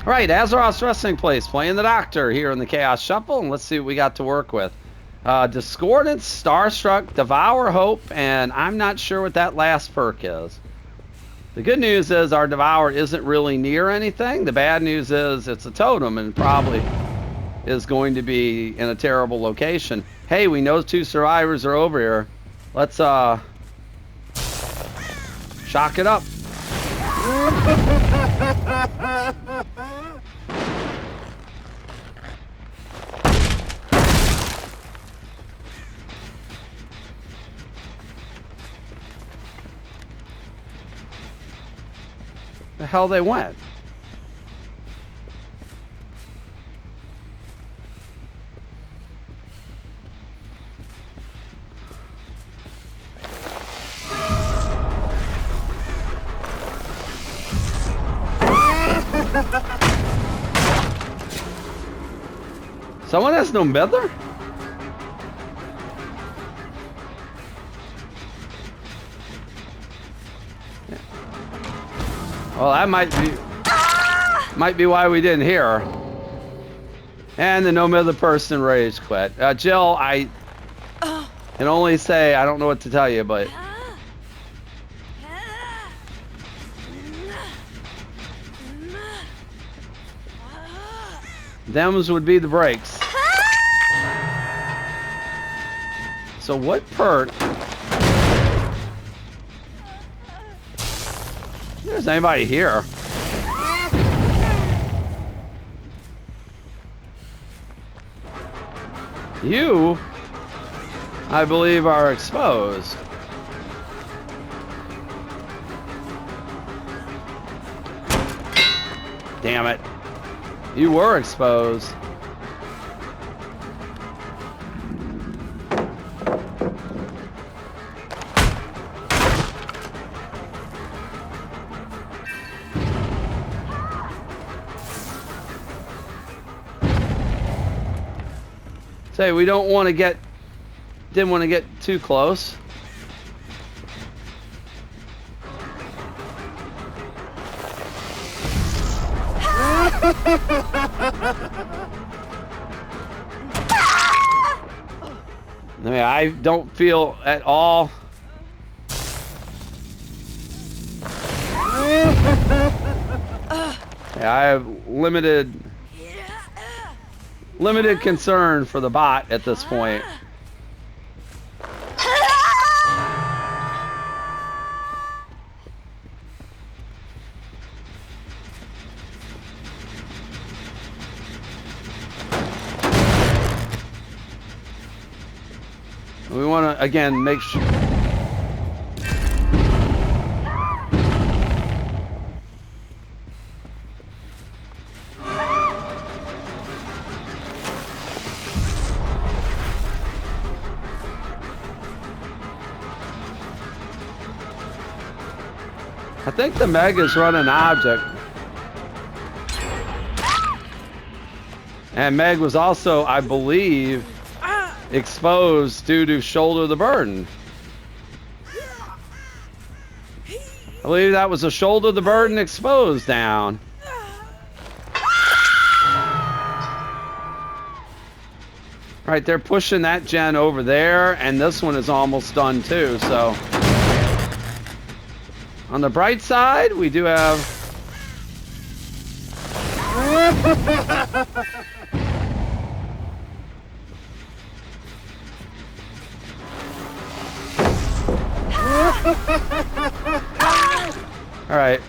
All right, Azeroth's Wrestling Place, playing the Doctor here in the Chaos Shuffle, and let's see what we got to work with. Discordance, Starstruck, Devour Hope, and I'm not sure what that last perk is. The good news is our Devour isn't really near anything. The bad news is it's a totem and probably is going to be in a terrible location. Hey, we know 2 survivors are over here. Let's shock it up. The hell they went? Someone has no mither? Well, that might be why we didn't hear her. And the no mither person rage quit. Jill, I can only say I don't know what to tell you, but them's would be the breaks. So what perk? There's anybody here? You, I believe, are exposed. Damn it. You were exposed. Say, we don't want to get, didn't want to get too close. I mean, I don't feel at all. Yeah, I have limited concern for the bot at this point. We want to again make sure. I think the Meg is running object. And Meg was also, I believe, exposed due to shoulder the burden. I believe that was a shoulder the burden exposed down. Right, they're pushing that gen over there, and this one is almost done too, so. On the bright side, we do have... All right.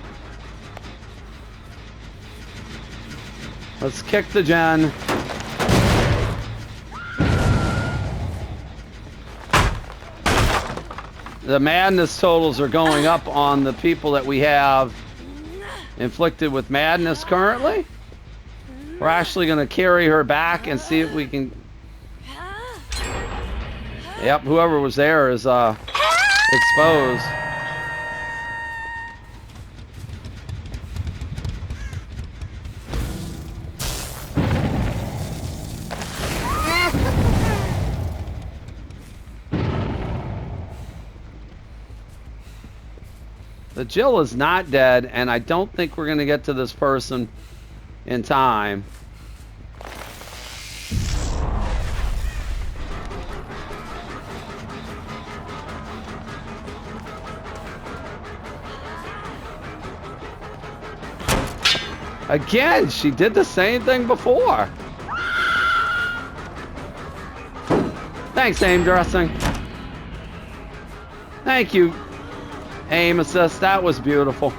Let's kick the gen. The madness totals are going up on the people that we have inflicted with madness currently. We're actually going to carry her back and see if we can... Yep, whoever was there is exposed. The Jill is not dead, and I don't think we're going to get to this person in time. Again, she did the same thing before. Thanks, aim dressing. Thank you, aim assist. That was beautiful.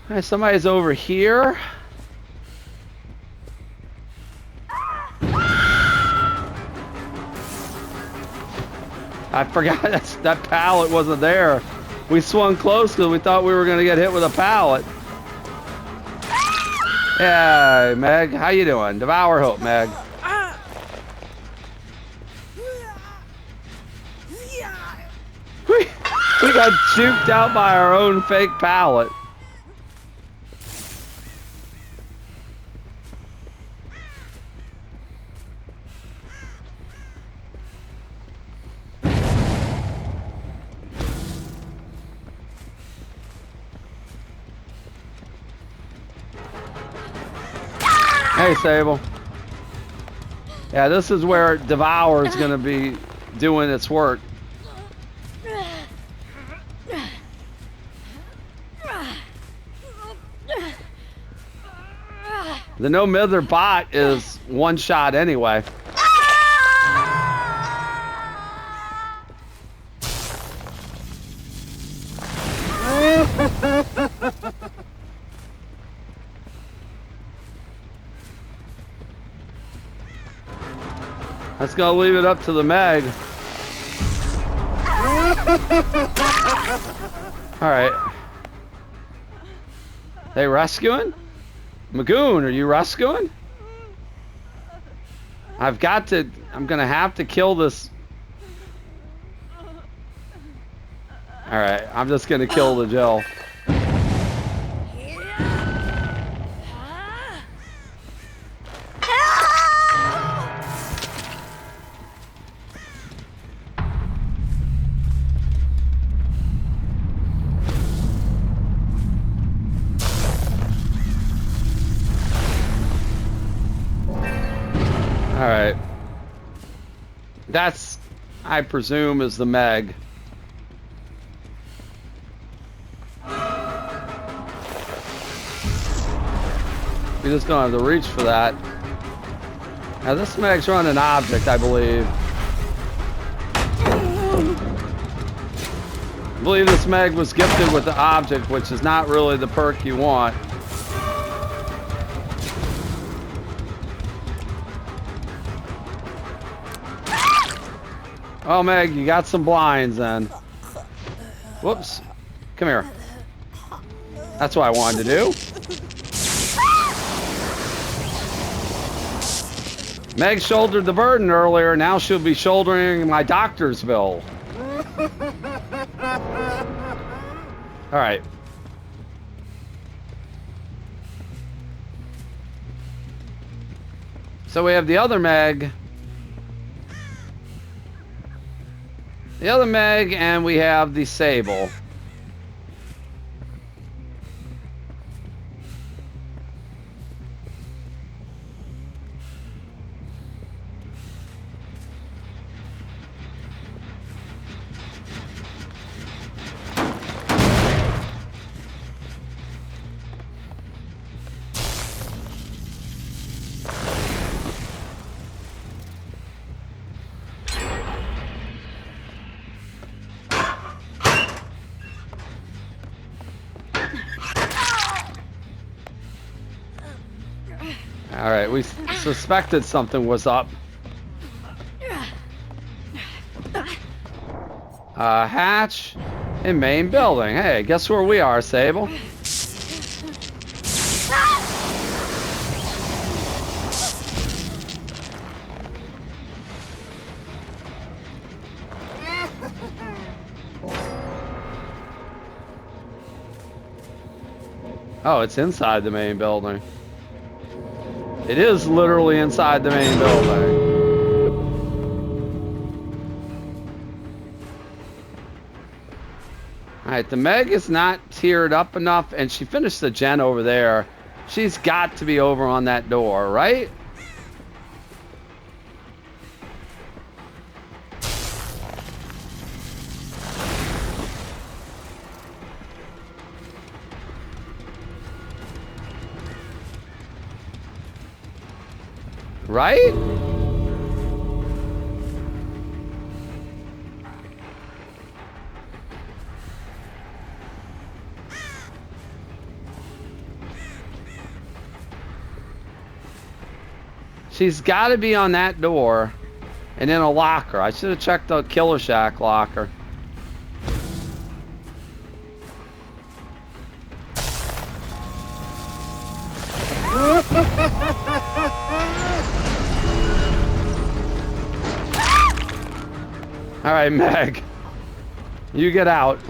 Hey, somebody's over here. I forgot that pallet wasn't there. We swung close because we thought we were going to get hit with a pallet. Yeah, Meg, how you doing? Devour Hope, Meg. We got juked out by our own fake pallet. Hey, Sable. Yeah, this is where Devour is going to be doing its work. The no mither bot is one shot anyway. Let's go leave it up to the Meg. Alright. They rescuing? Magoon, are you rescuing? I'm gonna have to kill this. Alright, I'm just gonna kill the Jill. Alright. That's, I presume, is the Meg. We just don't have to reach for that. Now this Meg's running an object, I believe. I believe this Meg was gifted with the object, which is not really the perk you want. Oh, Meg, you got some blinds then. Whoops. Come here. That's what I wanted to do. Meg shouldered the burden earlier. Now she'll be shouldering my doctor's bill. All right. So we have the other Meg. The other Meg, and we have the Sable. All right, we suspected something was up. Hatch in main building. Hey, guess where we are, Sable? Oh, it's inside the main building. It is literally inside the main building. All right, the Meg is not tiered up enough, and she finished the gen over there. She's got to be over on that door, right? Right? She's got to be on that door and in a locker. I should have checked the Killer Shack locker. All right, Meg, you get out.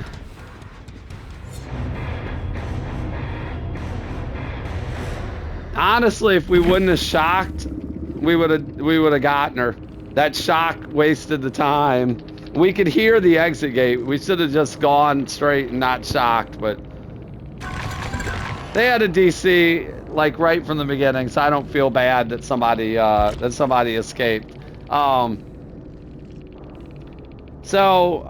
Honestly, if we wouldn't have shocked, we would have gotten her. That shock wasted the time. We could hear the exit gate. We should have just gone straight and not shocked, but they had a DC like right from the beginning, so I don't feel bad that somebody escaped. So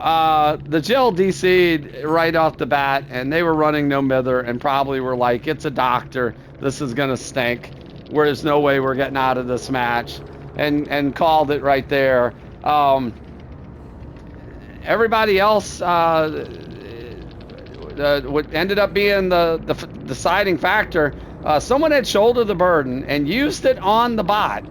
the Jill DC'd right off the bat, and they were running no mither and probably were like, it's a doctor. This is going to stink. There's no way we're getting out of this match. And called it right there. Everybody else what ended up being the deciding factor. Someone had shouldered the burden and used it on the bot.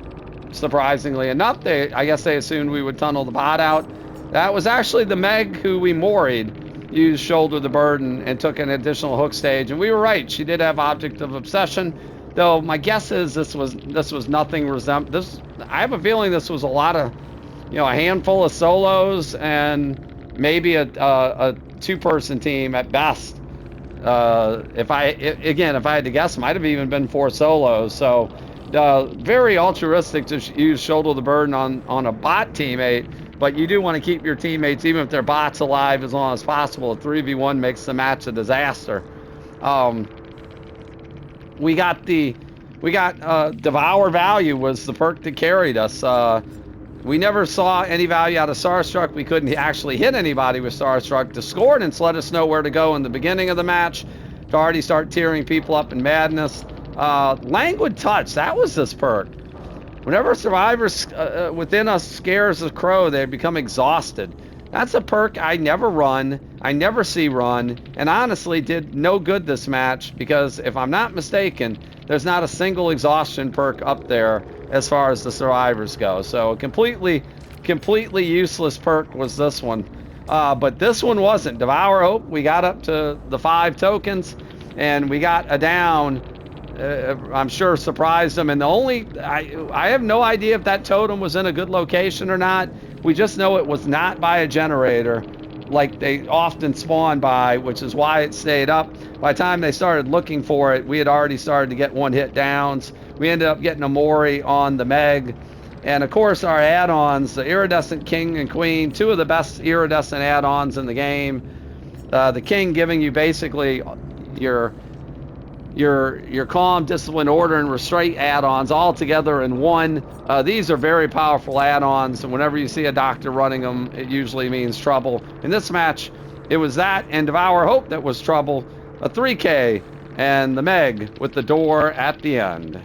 Surprisingly enough, I guess they assumed we would tunnel the bot out. That was actually the Meg who we moried, used shoulder the burden and took an additional hook stage. And we were right. She did have object of obsession. Though my guess is this was nothing I have a feeling this was a lot of, a handful of solos and maybe a two-person team at best. If I had to guess, might have even been 4 solos. So very altruistic to use shoulder the burden on a bot teammate, but you do want to keep your teammates, even if their bot's alive, as long as possible. A 3v1 makes the match a disaster. We got Devour value was the perk that carried us. We never saw any value out of Starstruck. We couldn't actually hit anybody with Starstruck. Discordance let us know where to go in the beginning of the match to already start tearing people up in madness. Languid Touch, that was this perk. Whenever survivors within us scares a crow, they become exhausted. That's a perk I never run, I never see run, and honestly did no good this match because if I'm not mistaken, there's not a single exhaustion perk up there as far as the survivors go. So a completely useless perk was this one. But this one wasn't. Devour Hope, we got up to the 5 tokens, and we got a down. I'm sure surprised them. And I have no idea if that totem was in a good location or not. We just know it was not by a generator like they often spawn by, which is why it stayed up. By the time they started looking for it, we had already started to get 1-hit downs. We ended up getting a Mori on the Meg. And of course our add-ons, the Iridescent King and Queen, 2 of the best iridescent add-ons in the game. The King giving you basically your calm, discipline, order, and restraint add-ons all together in one. These are very powerful add-ons, and whenever you see a doctor running them, it usually means trouble. In this match, it was that and Devour Hope that was trouble, a 3K, and the Meg with the door at the end.